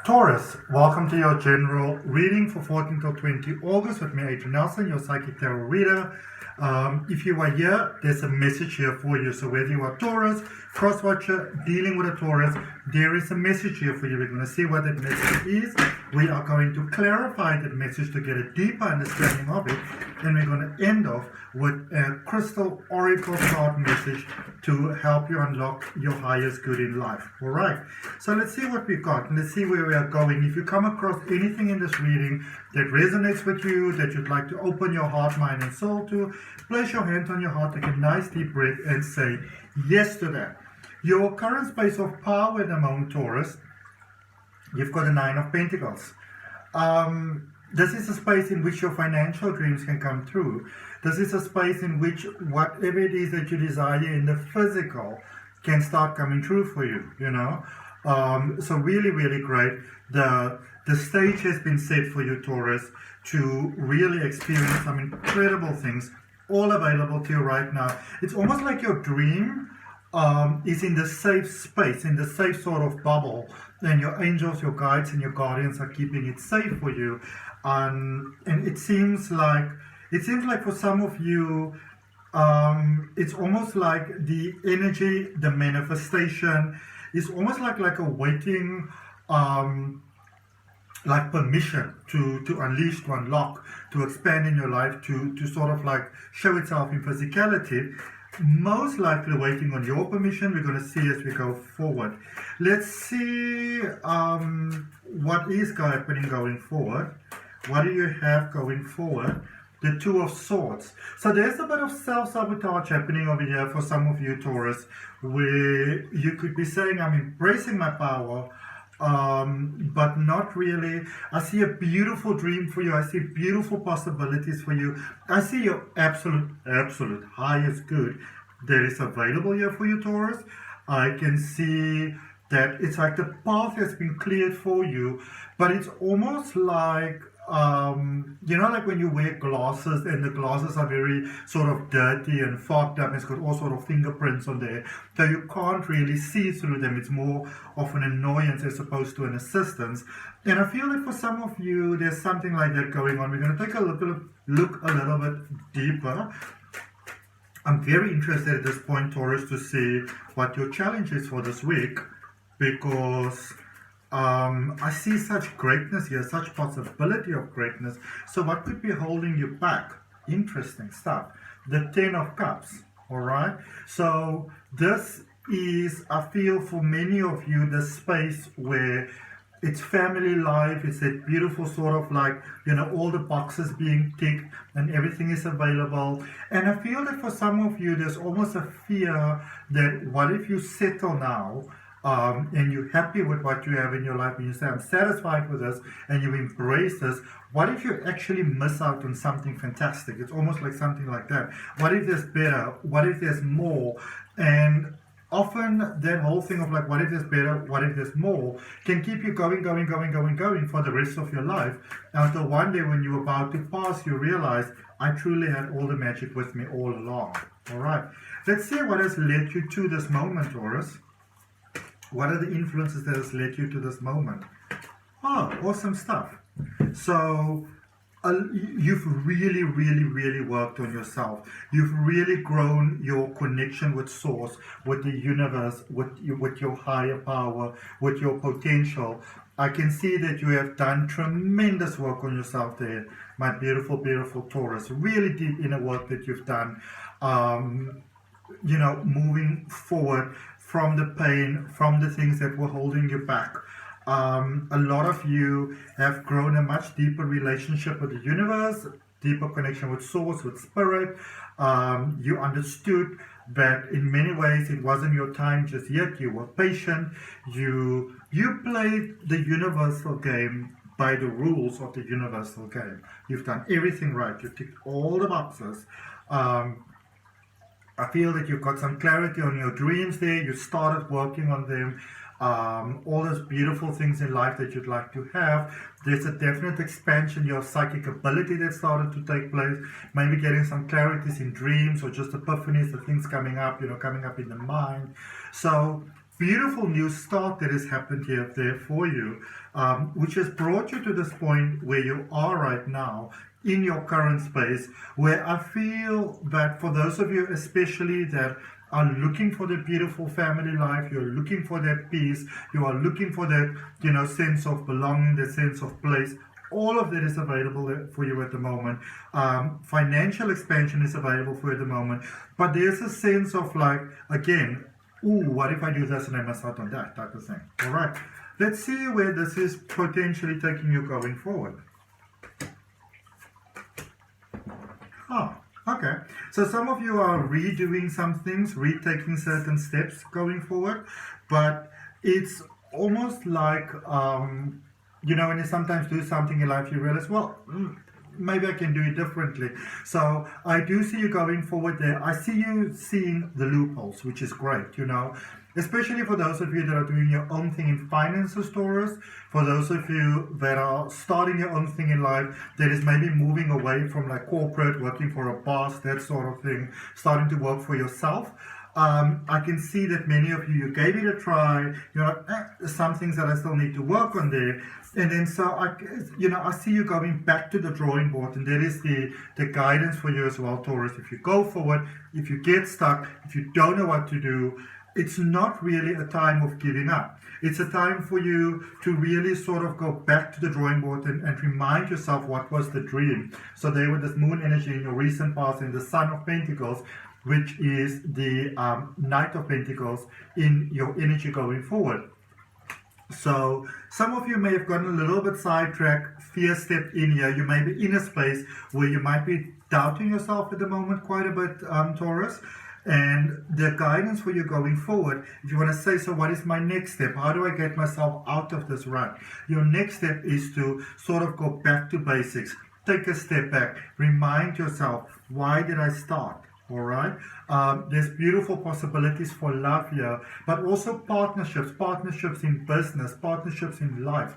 Taurus, welcome to your general reading for 14 till 20 August with me, Adrian Nelson, your psychic tarot reader. If you are here, there's a message here for you. So whether you are Taurus, cross-watcher, dealing with a Taurus, there is a message here for you. We're going to see what that message is. We are going to clarify that message to get a deeper understanding of it. And we're going to end off with a crystal oracle card message to help you unlock your highest good in life. All right. So let's see what we've got. Let's see where we are going. If you come across anything in this reading that resonates with you, that you'd like to open your heart, mind, and soul to, place your hand on your heart, take a nice deep breath, and say yes to that. Your current space of power at the moment, Taurus, you've got a 9 of Pentacles. This is a space in which your financial dreams can come true. This is a space in which whatever it is that you desire in the physical can start coming true for you, you know. So really, really great. The stage has been set for you, Taurus, to really experience some incredible things, all available to you right now. It's almost like your dream is in the safe space, in the safe sort of bubble, and your angels, your guides, and your guardians are keeping it safe for you. And it seems like for some of you, it's almost like the energy, the manifestation is almost like a waiting, like permission to unleash, to unlock, to expand in your life, to sort of like show itself in physicality. Most likely waiting on your permission. We're going to see as we go forward. Let's see what is happening going forward. What do you have going forward? The 2 of Swords. So there's a bit of self-sabotage happening over here for some of you, Taurus, where you could be saying, I'm embracing my power, but not really. I see a beautiful dream for you. I see beautiful possibilities for you. I see your absolute highest good that is available here for you, Taurus. I can see that it's like the path has been cleared for you, but it's almost like you know, like when you wear glasses and the glasses are very sort of dirty and fogged up, it's got all sort of fingerprints on there, so you can't really see through them. It's more of an annoyance as opposed to an assistance. And I feel that for some of you, there's something like that going on. We're going to take a look a little bit deeper. I'm very interested at this point, Taurus, to see what your challenge is for this week, because I see such greatness here, such possibility of greatness. So what could be holding you back? Interesting stuff. The 10 of Cups, all right? So this is, I feel for many of you, the space where it's family life, it's that beautiful sort of like, you know, all the boxes being ticked and everything is available. And I feel that for some of you, there's almost a fear that what if you settle now, and you're happy with what you have in your life, and you say, I'm satisfied with this, and you embrace this, what if you actually miss out on something fantastic? It's almost like something like that. What if there's better? What if there's more? And often that whole thing of like, what if there's better? What if there's more? Can keep you going for the rest of your life, until one day when you're about to pass, you realize, I truly had all the magic with me all along. All right. Let's see what has led you to this moment, Taurus. What are the influences that has led you to this moment? Oh, awesome stuff. So you've really worked on yourself. You've really grown your connection with Source, with the universe, with your higher power, with your potential. I can see that you have done tremendous work on yourself there, my beautiful Taurus. Really deep inner work that you've done. You know, moving forward from the pain, from the things that were holding you back. A lot of you have grown a much deeper relationship with the universe, deeper connection with Source, with Spirit. You understood that in many ways it wasn't your time just yet. You were patient. You played the universal game by the rules of the universal game. You've done everything right. You ticked all the boxes. I feel that you've got some clarity on your dreams there. You started working on them. All those beautiful things in life that you'd like to have. There's a definite expansion, your psychic ability that started to take place. Maybe getting some clarities in dreams or just epiphanies, the things coming up, you know, coming up in the mind. So beautiful new start that has happened here there for you, which has brought you to this point where you are right now in your current space, where I feel that for those of you especially that are looking for the beautiful family life, you're looking for that peace, you are looking for that, sense of belonging, that sense of place, all of that is available for you at the moment. Financial expansion is available for you at the moment, but there's a sense of like, again, ooh, what if I do this and I miss out on that type of thing. All right, let's see where this is potentially taking you going forward. Okay, so some of you are redoing some things, retaking certain steps going forward, but it's almost like, when you sometimes do something in life, you realize, well, maybe I can do it differently. So I do see you going forward there. I see you seeing the loopholes, which is great, especially for those of you that are doing your own thing in finances, Taurus, for those of you that are starting your own thing in life, that is maybe moving away from like corporate, working for a boss, that sort of thing, starting to work for yourself. I can see that many of you gave it a try, some things that I still need to work on there. And then so, I see you going back to the drawing board, and that is the guidance for you as well, Taurus. If you go forward, if you get stuck, if you don't know what to do, it's not really a time of giving up. It's a time for you to really sort of go back to the drawing board and remind yourself what was the dream. So there with this moon energy in your recent past and the Sun of Pentacles, which is the Knight of Pentacles in your energy going forward. So some of you may have gotten a little bit sidetracked, fear stepped in here. You may be in a space where you might be doubting yourself at the moment quite a bit, Taurus. And the guidance for you going forward, if you want to say, so what is my next step? How do I get myself out of this rut? Your next step is to sort of go back to basics. Take a step back. Remind yourself, why did I start? All right. There's beautiful possibilities for love here, but also partnerships in business, partnerships in life,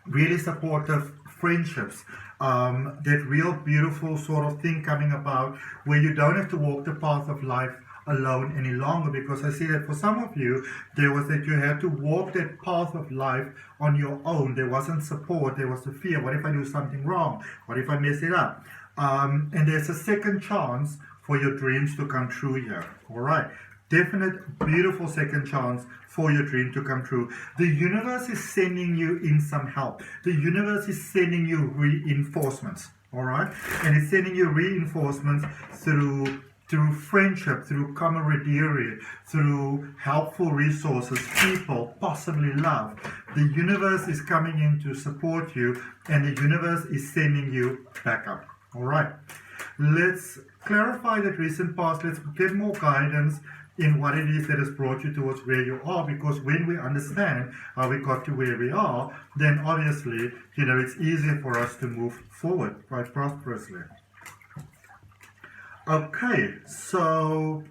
really supportive friendships, that real beautiful sort of thing coming about where you don't have to walk the path of life alone any longer, because I see that for some of you there was that you had to walk that path of life on your own. There wasn't support, there was the fear. What if I do something wrong? What if I mess it up? And there's a second chance for your dreams to come true here. All right, definite beautiful second chance for your dream to come true. The universe is sending you in some help. The universe is sending you reinforcements. All right, and it's sending you reinforcements through friendship, through camaraderie, through helpful resources, people, possibly love. The universe is coming in to support you, and the universe is sending you back up. All right, let's clarify that recent past. Let's get more guidance in what it is that has brought you towards where you are, because when we understand how we got to where we are, then obviously, it's easier for us to move forward quite prosperously. Okay, so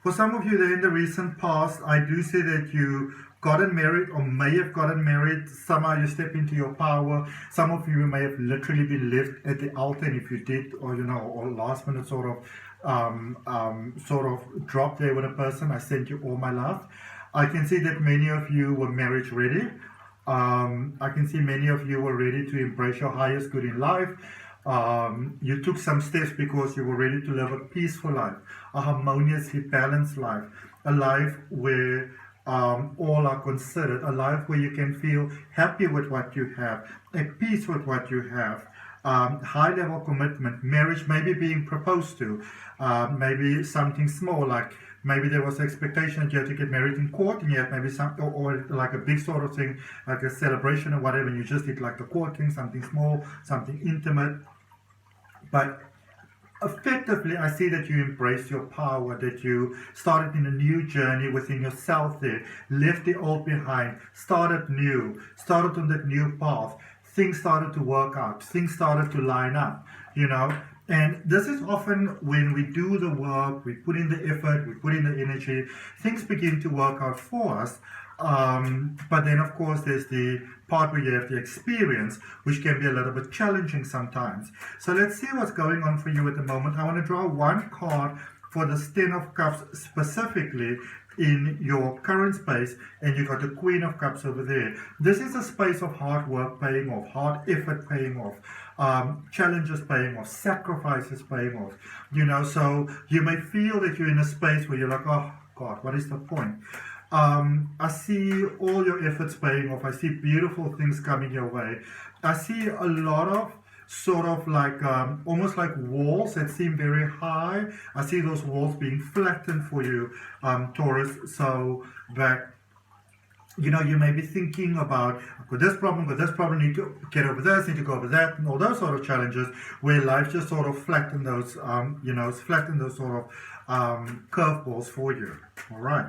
for some of you that in the recent past, I do see that you gotten married or may have gotten married. Somehow you step into your power. Some of you may have literally been left at the altar, and if you did, or or last minute sort of drop there with a person, I sent you all my love. I can see that many of you were marriage ready. I can see many of you were ready to embrace your highest good in life. You took some steps because you were ready to live a peaceful life, a harmoniously balanced life, a life where all are considered, a life where you can feel happy with what you have, at peace with what you have, high level commitment, marriage maybe being proposed to, maybe something small, like maybe there was an expectation that you had to get married in court, and yet maybe or like a big sort of thing, like a celebration or whatever, and you just did like the court thing, something small, something intimate. But effectively, I see that you embraced your power, that you started in a new journey within yourself there, left the old behind, started new, started on that new path. Things started to work out, things started to line up, And this is often when we do the work, we put in the effort, we put in the energy, things begin to work out for us. But then, of course, there's the part where you have the experience, which can be a little bit challenging sometimes. So let's see what's going on for you at the moment. I want to draw one card for the Ten of Cups specifically, in your current space, and you got the Queen of Cups over there. This is a space of hard work paying off, hard effort paying off, challenges paying off, sacrifices paying off. You know, so you may feel that you're in a space where you're like, oh God, what is the point? I see all your efforts paying off. I see beautiful things coming your way. I see a lot of sort of like almost like walls that seem very high. I see those walls being flattened for you, Taurus, so that you know, you may be thinking about, I've got this problem, need to get over this, need to go over that, and all those sort of challenges where life just sort of flattened those, flattened those sort of curveballs for you. All right.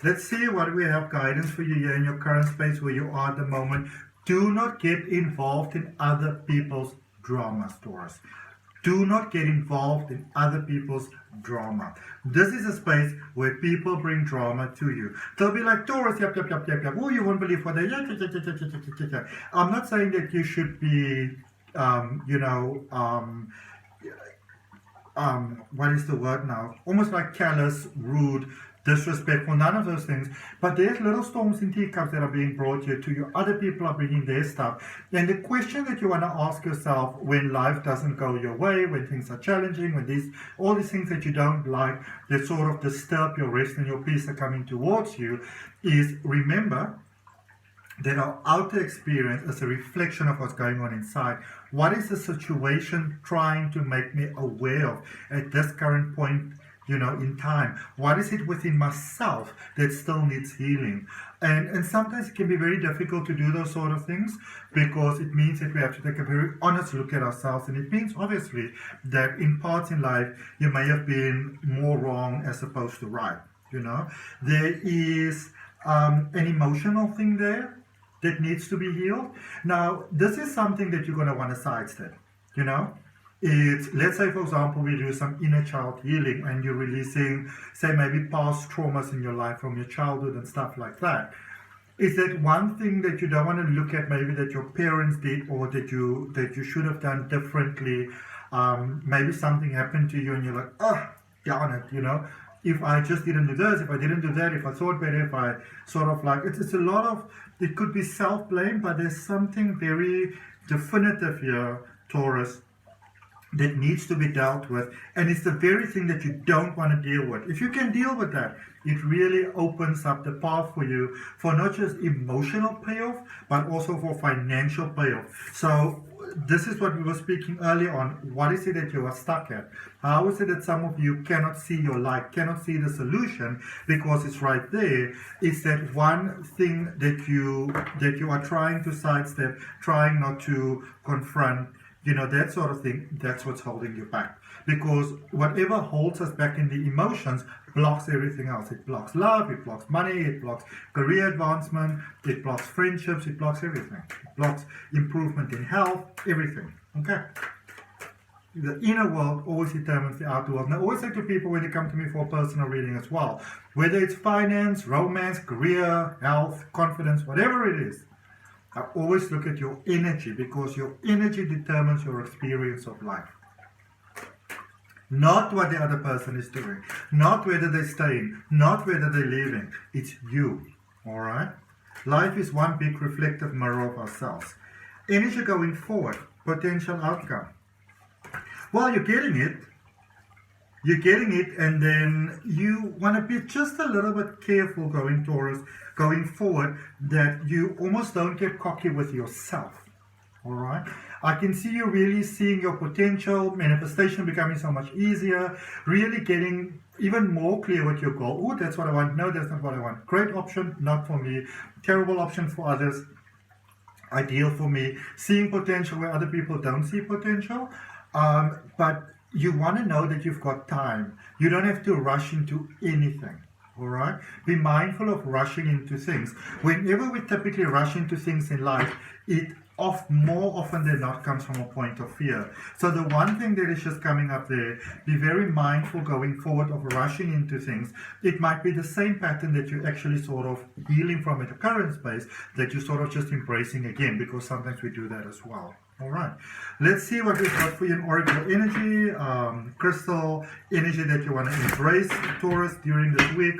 Let's see what we have guidance for you here in your current space where you are at the moment. Do not get involved in other people's dramas, Taurus. Do not get involved in other people's drama. This is a space where people bring drama to you. They'll be like, Taurus, yep. Oh, you won't believe what they... I'm not saying that you should be, what is the word now? Almost like callous, rude, disrespectful, none of those things. But there's little storms in teacups that are being brought here to you. Other people are bringing their stuff. And the question that you want to ask yourself when life doesn't go your way, when things are challenging, when all these things that you don't like, that sort of disturb your rest and your peace are coming towards you, is remember that our outer experience is a reflection of what's going on inside. What is the situation trying to make me aware of at this current point, in time? What is it within myself that still needs healing? And sometimes it can be very difficult to do those sort of things because it means that we have to take a very honest look at ourselves. And it means, obviously, that in parts in life, you may have been more wrong as opposed to right. There is an emotional thing there that needs to be healed. Now, this is something that you're going to want to sidestep, It's, let's say, for example, we do some inner child healing and you're releasing, say, maybe past traumas in your life from your childhood and stuff like that. Is that one thing that you don't want to look at maybe that your parents did or that you should have done differently? Maybe something happened to you and you're like, oh, darn it, if I just didn't do this, if I didn't do that, if I thought better, if I sort of like, it's a lot of, it could be self-blame, but there's something very definitive here, Taurus, that needs to be dealt with, and it's the very thing that you don't want to deal with. If you can deal with that, it really opens up the path for you for not just emotional payoff, but also for financial payoff. So this is what we were speaking earlier on. What is it that you are stuck at? How is it that some of you cannot see your light, cannot see the solution because it's right there? It's that one thing that you are trying to sidestep, trying not to confront, that sort of thing. That's what's holding you back. Because whatever holds us back in the emotions blocks everything else. It blocks love, it blocks money, it blocks career advancement, it blocks friendships, it blocks everything. It blocks improvement in health, everything. Okay? The inner world always determines the outer world. And I always say to people when they come to me for a personal reading as well, whether it's finance, romance, career, health, confidence, whatever it is, I always look at your energy because your energy determines your experience of life. Not what the other person is doing, not whether they're staying, not whether they're leaving. It's you, all right? Life is one big reflective mirror of ourselves. Energy going forward, potential outcome. Well, you're getting it, and then you want to be just a little bit careful going forward, that you almost don't get cocky with yourself. All right, I can see you really seeing your potential, manifestation becoming so much easier, really getting even more clear with your goal. Oh, that's what I want. No, that's not what I want. Great option, not for me. Terrible option for others. Ideal for me. Seeing potential where other people don't see potential. But you want to know that you've got time. You don't have to rush into anything. All right? Be mindful of rushing into things. Whenever we typically rush into things in life, it more often than not comes from a point of fear. So the one thing that is just coming up there, be very mindful going forward of rushing into things. It might be the same pattern that you're actually sort of healing from at the current space, that you're sort of just embracing again, because sometimes we do that as well. All right, let's see what we've got for you in oracle energy, crystal energy that you want to embrace, Taurus, during this week.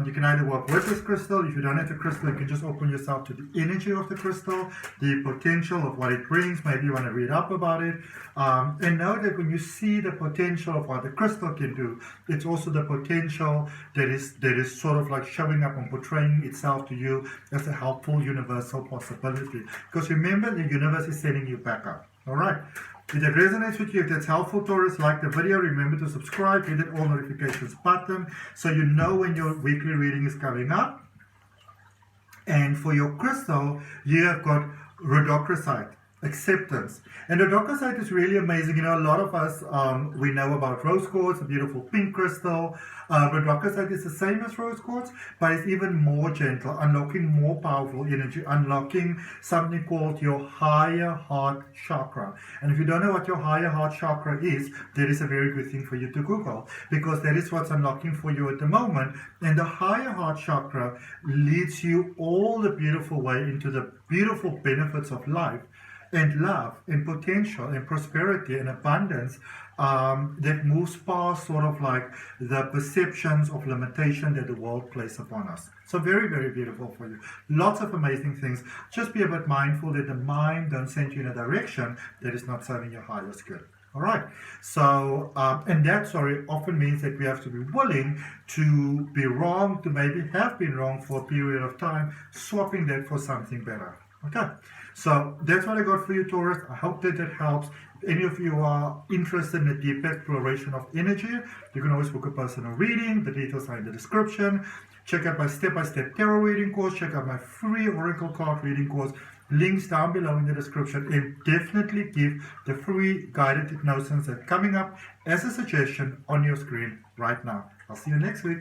You can either work with this crystal. If you don't have the crystal, you can just open yourself to the energy of the crystal, the potential of what it brings. Maybe you want to read up about it. And know that when you see the potential of what the crystal can do, it's also the potential that is sort of like showing up and portraying itself to you as a helpful universal possibility. Because remember, the universe is sending you back up. All right. If that resonates with you, if that's helpful, Taurus, like the video. Remember to subscribe, hit that all notifications button so you know when your weekly reading is coming up. And for your crystal, you have got rhodochrosite, acceptance. And rhodochrosite is really amazing. You know, a lot of us, we know about rose quartz, a beautiful pink crystal. Rhodochrosite is the same as rose quartz, but it's even more gentle, unlocking more powerful energy, unlocking something called your higher heart chakra. And if you don't know what your higher heart chakra is, that is a very good thing for you to Google, because that is what's unlocking for you at the moment. And the higher heart chakra leads you all the beautiful way into the beautiful benefits of life, and love, and potential, and prosperity, and abundance, that moves past sort of like the perceptions of limitation that the world places upon us. So very, very beautiful for you. Lots of amazing things. Just be a bit mindful that the mind don't send you in a direction that is not serving your highest good. All right. So, and that, often means that we have to be willing to be wrong, to maybe have been wrong for a period of time, swapping that for something better. Okay, so that's what I got for you, Taurus. I hope that that helps. If any of you are interested in a deep exploration of energy, you can always book a personal reading. The details are in the description. Check out my step-by-step tarot reading course. Check out my free oracle card reading course. Links down below in the description. And definitely give the free guided hypnosis that's coming up as a suggestion on your screen right now. I'll see you next week.